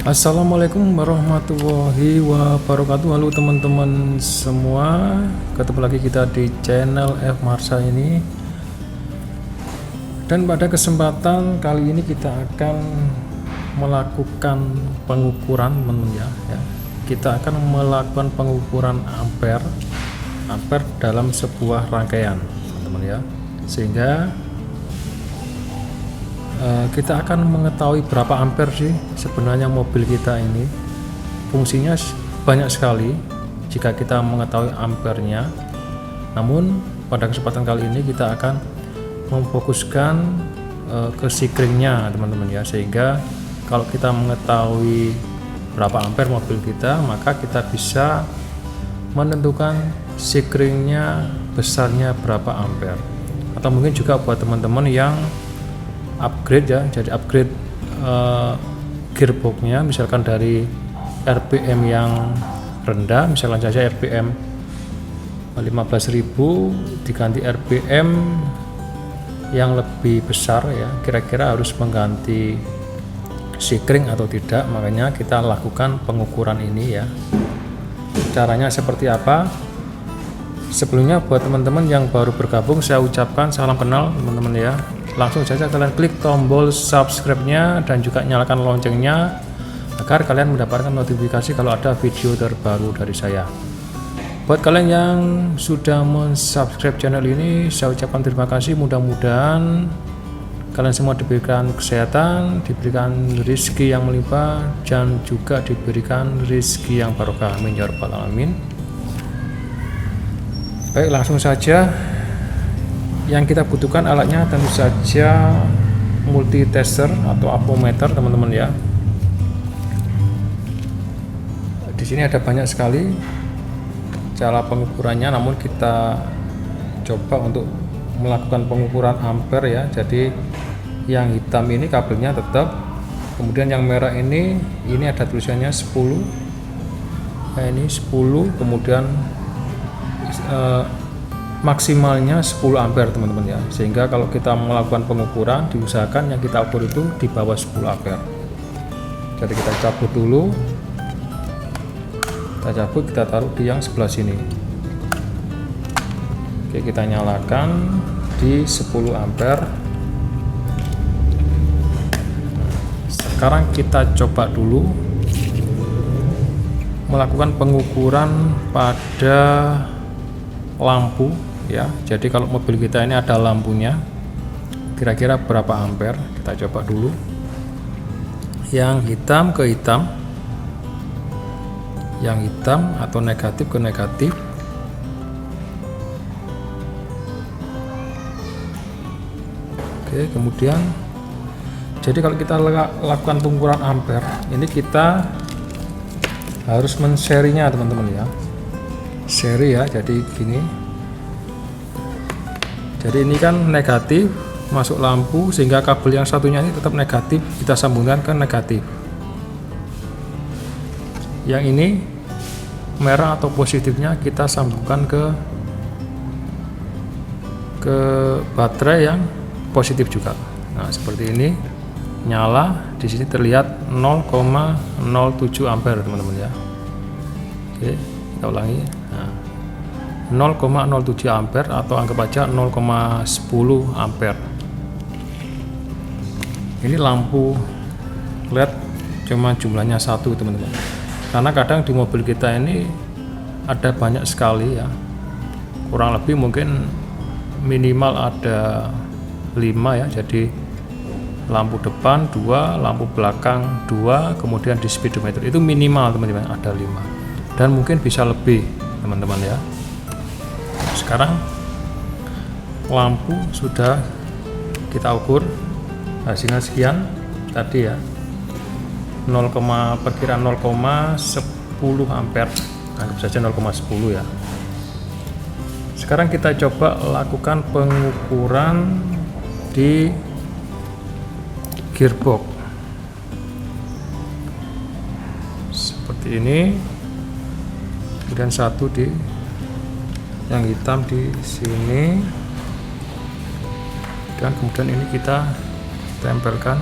Assalamualaikum warahmatullahi wabarakatuh. Halo teman-teman semua, ketemu lagi kita di channel F Marsha ini. Dan pada kesempatan kali ini kita akan melakukan pengukuran teman-teman ya. Kita akan melakukan pengukuran ampere dalam sebuah rangkaian teman-teman ya, sehingga kita akan mengetahui berapa ampere sih sebenarnya mobil kita ini. Fungsinya banyak sekali jika kita mengetahui ampernya. Namun pada kesempatan kali ini kita akan memfokuskan ke sikringnya teman-teman ya, sehingga kalau kita mengetahui berapa ampere mobil kita, maka kita bisa menentukan sikringnya besarnya berapa ampere. Atau mungkin juga buat teman-teman yang upgrade ya, jadi upgrade gearboxnya, misalkan dari RPM yang rendah, misalkan saja RPM 15.000 diganti RPM yang lebih besar ya, kira-kira harus mengganti sikring atau tidak. Makanya kita lakukan pengukuran ini ya. Caranya seperti apa? Sebelumnya buat teman-teman yang baru bergabung, saya ucapkan salam kenal teman-teman ya. Langsung saja kalian klik tombol subscribe-nya dan juga nyalakan loncengnya agar kalian mendapatkan notifikasi kalau ada video terbaru dari saya. Buat kalian yang sudah mensubscribe channel ini, saya ucapkan terima kasih. Mudah-mudahan kalian semua diberikan kesehatan, diberikan rezeki yang melimpah, dan juga diberikan rezeki yang barokah. Amin ya rabbal alamin. Baik, langsung saja. Yang kita butuhkan alatnya tentu saja multitester atau ampometer teman-teman ya. Di sini ada banyak sekali cara pengukurannya, namun kita coba untuk melakukan pengukuran ampere ya. Jadi yang hitam ini kabelnya tetap, kemudian yang merah ini ada tulisannya 10. Nah, ini 10, kemudian maksimalnya 10 ampere teman-teman ya, sehingga kalau kita melakukan pengukuran diusahakan yang kita ukur itu di bawah 10 ampere. Jadi kita cabut dulu, kita taruh di yang sebelah sini. Oke, kita nyalakan di 10 ampere. Sekarang kita coba dulu melakukan pengukuran pada lampu ya. Jadi kalau mobil kita ini ada lampunya, kira-kira berapa ampere, kita coba dulu. Yang hitam ke hitam, yang hitam atau negatif ke negatif. Oke, kemudian jadi kalau kita lakukan pengukuran ampere ini, kita harus men-serinya teman-teman ya, seri ya. Jadi gini, jadi ini kan negatif masuk lampu, sehingga kabel yang satunya ini tetap negatif, kita sambungkan ke negatif. Yang ini merah atau positifnya kita sambungkan ke baterai yang positif juga. Nah, seperti ini nyala. Di sini terlihat 0,07 ampere teman-teman ya. Oke, kita ulangi. Nah, 0,07 ampere atau anggap aja 0,10 ampere. Ini lampu LED cuma jumlahnya satu teman-teman, karena kadang di mobil kita ini ada banyak sekali ya, kurang lebih mungkin minimal ada 5 ya. Jadi lampu depan 2, lampu belakang 2, kemudian di speedometer itu minimal teman-teman ada 5, dan mungkin bisa lebih teman-teman ya. Sekarang lampu sudah kita ukur, hasilnya sekian tadi ya, perkiraan 0,10 ampere, anggap saja 0,10 ya. Sekarang kita coba lakukan pengukuran di gearbox seperti ini, kemudian satu di yang hitam di sini, dan kemudian ini kita tempelkan.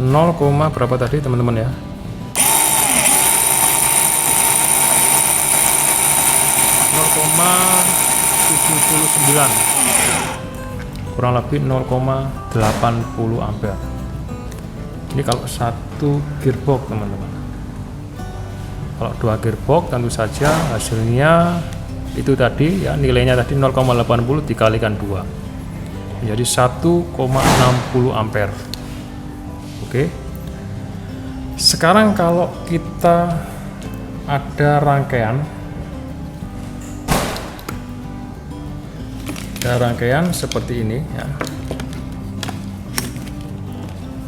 0, berapa tadi teman-teman ya, 0,79, kurang lebih 0,80 ampere. Ini kalau satu gearbox teman-teman. Kalau dua gearbox tentu saja hasilnya itu tadi ya, nilainya tadi 0,80 dikalikan 2 menjadi 1,60 ampere. Oke. Sekarang kalau kita ada rangkaian seperti ini ya,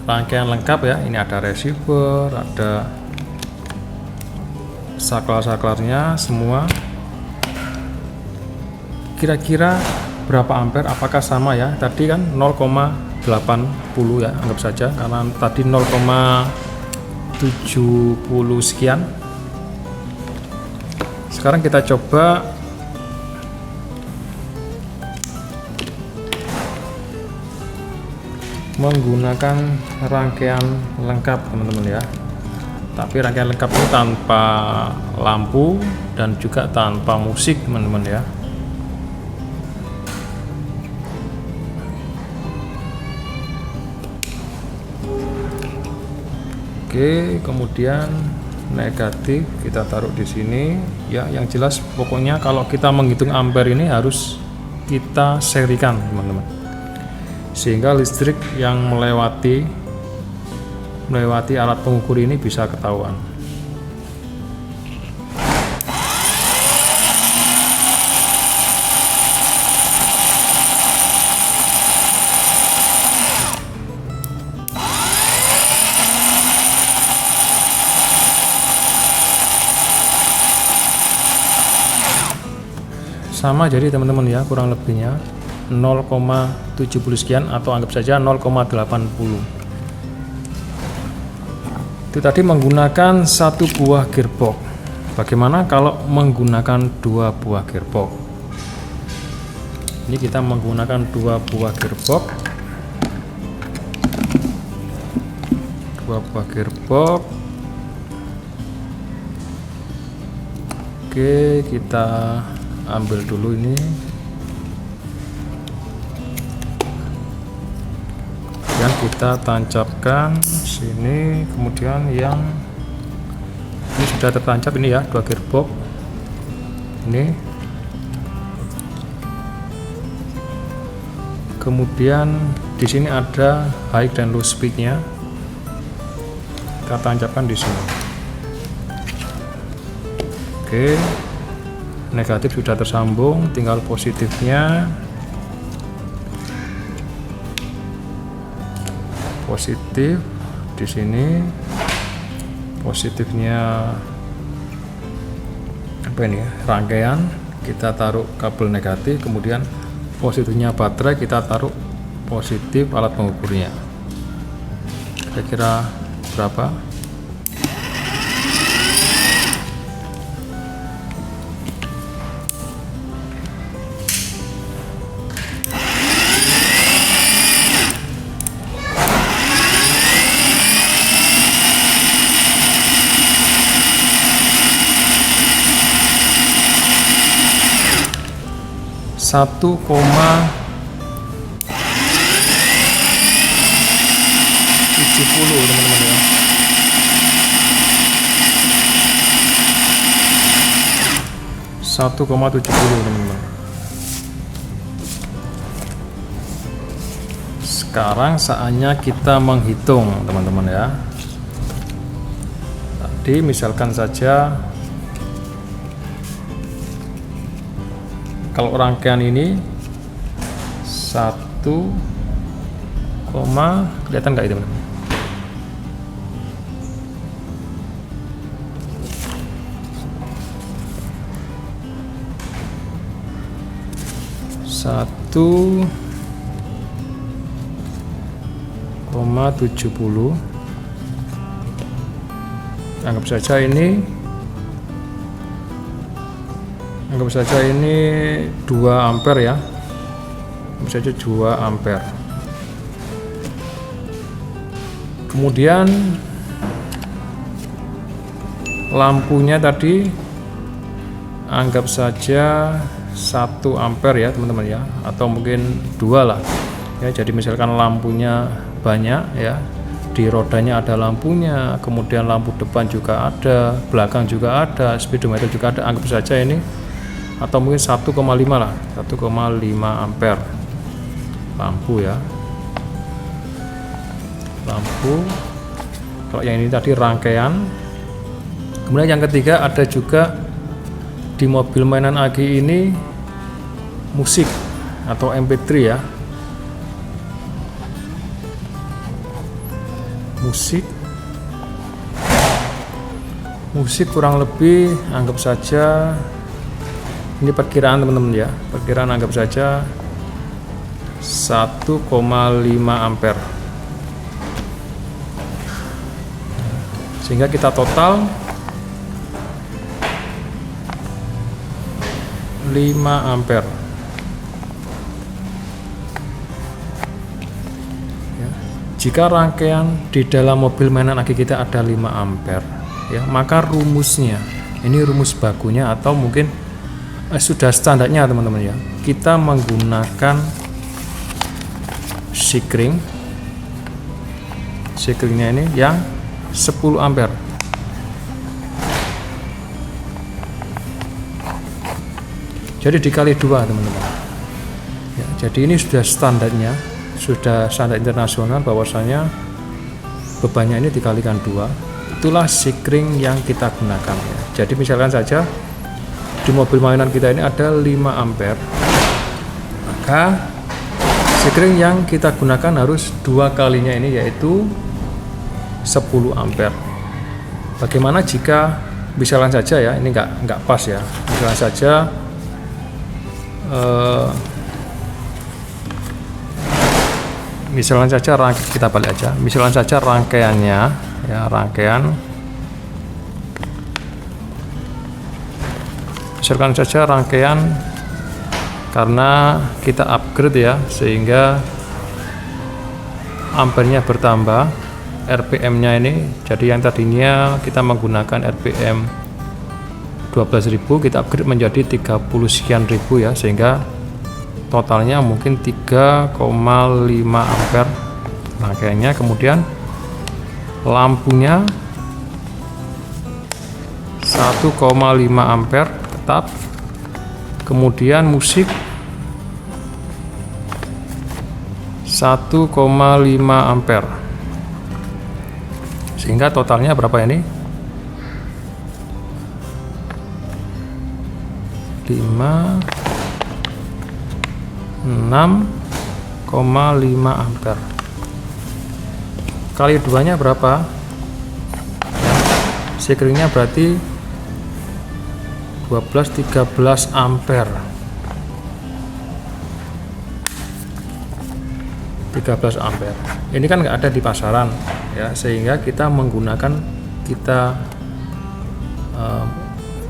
rangkaian lengkap ya, ini ada receiver, ada saklar-saklarnya semua. Kira-kira berapa ampere? Apakah sama ya? Tadi kan 0,80 ya, anggap saja karena tadi 0,70 sekian. Sekarang kita coba menggunakan rangkaian lengkap teman-teman ya. Tapi rangkaian lengkap ini tanpa lampu dan juga tanpa musik teman-teman ya. Oke, kemudian negatif kita taruh di sini ya. Yang jelas pokoknya kalau kita menghitung ampere ini harus kita serikan teman-teman, sehingga listrik yang melewati alat pengukur ini bisa ketahuan. Sama jadi teman-teman ya, kurang lebihnya 0,70 sekian atau anggap saja 0,80. Itu tadi menggunakan satu buah gearbox. Bagaimana kalau menggunakan dua buah gearbox? Ini kita menggunakan dua buah gearbox. Oke, kita ambil dulu ini. Kemudian kita tancapkan sini, kemudian yang ini sudah tertancap ini ya, dua gearbox ini. Kemudian di sini ada high dan low speednya, kita tancapkan di sini. Oke, negatif sudah tersambung, tinggal positifnya. Positif di sini, positifnya apa ini ya, rangkaian, kita taruh kabel negatif, kemudian positifnya baterai kita taruh positif alat pengukurnya. Kira-kira berapa? Satu koma 70 teman-teman ya. 1,70 teman-teman. Sekarang saatnya kita menghitung teman-teman ya. Tadi misalkan saja kalau rangkaian ini 1, kelihatan nggak itu teman-teman? 1,70. Anggap saja ini 2 ampere ya. Anggap saja 2 ampere. Kemudian lampunya tadi anggap saja 1 ampere ya teman-teman ya, atau mungkin 2 lah ya. Jadi misalkan lampunya banyak ya, di rodanya ada lampunya, kemudian lampu depan juga ada, belakang juga ada, speedometer juga ada, anggap saja ini, atau mungkin 1,5 lah, 1,5 ampere lampu ya. Lampu, kalau yang ini tadi rangkaian. Kemudian yang ketiga ada juga di mobil mainan Agi ini musik atau MP3 ya. Musik kurang lebih anggap saja, ini perkiraan teman-teman ya, perkiraan anggap saja 1,5 ampere, sehingga kita total 5 ampere ya. Jika rangkaian di dalam mobil mainan Agi kita ada 5 ampere ya, maka rumusnya, ini rumus bakunya atau mungkin sudah standarnya teman-teman ya, kita menggunakan sikringnya ini yang 10 ampere. Jadi dikali 2 teman-teman ya, jadi ini sudah standarnya, sudah standar internasional bahwasanya bebannya ini dikalikan 2, itulah sikring yang kita gunakan ya. Jadi misalkan saja di mobil mainan kita ini ada 5 ampere, maka sikring yang kita gunakan harus 2 kalinya ini, yaitu 10 ampere. Bagaimana jika misalkan saja ya, ini enggak pas ya, misalkan saja misalkan saja kita balik aja, misalkan saja rangkaiannya ya, misalkan saja rangkaian karena kita upgrade ya, sehingga ampernya bertambah, RPM nya ini, jadi yang tadinya kita menggunakan RPM 12.000, kita upgrade menjadi 30 sekian ribu ya, sehingga totalnya mungkin 3,5 ampere rangkaiannya. Kemudian lampunya 1,5 ampere tetap, kemudian musik 1,5 ampere, sehingga totalnya berapa ini? 6,5 ampere kali 2 nya berapa? Sikringnya berarti 13 ampere. 13 ampere. Ini kan nggak ada di pasaran ya, sehingga kita menggunakan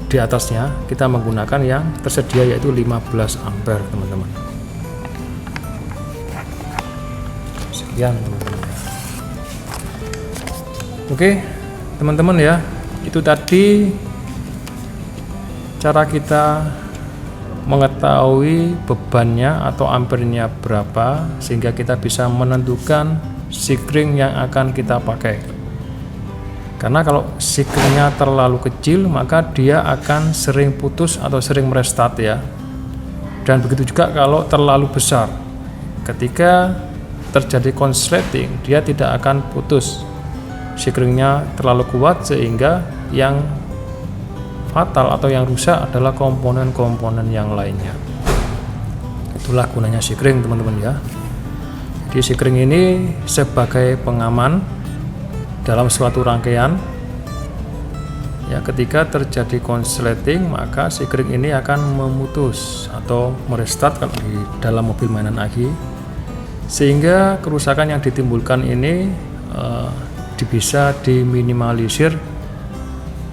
di atasnya kita menggunakan yang tersedia, yaitu 15 ampere teman-teman. Sekian teman-teman. Oke teman-teman ya, itu tadi cara kita mengetahui bebannya atau ampernya berapa, sehingga kita bisa menentukan sikring yang akan kita pakai. Karena kalau sikringnya terlalu kecil, maka dia akan sering putus atau sering merestart ya. Dan begitu juga kalau terlalu besar, ketika terjadi konsleting, dia tidak akan putus. Sikringnya terlalu kuat sehingga yang fatal atau yang rusak adalah komponen-komponen yang lainnya. Itulah gunanya sikring teman-teman ya. Jadi sikring ini sebagai pengaman dalam suatu rangkaian ya, ketika terjadi konsleting maka sikring ini akan memutus atau merestart kalau di dalam mobil mainan Agi, sehingga kerusakan yang ditimbulkan ini bisa diminimalisir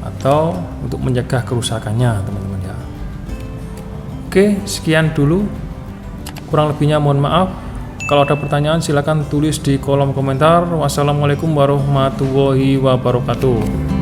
atau untuk mencegah kerusakannya teman-teman ya. Oke, sekian dulu, kurang lebihnya mohon maaf. Kalau ada pertanyaan silahkan tulis di kolom komentar. Wassalamualaikum warahmatullahi wabarakatuh.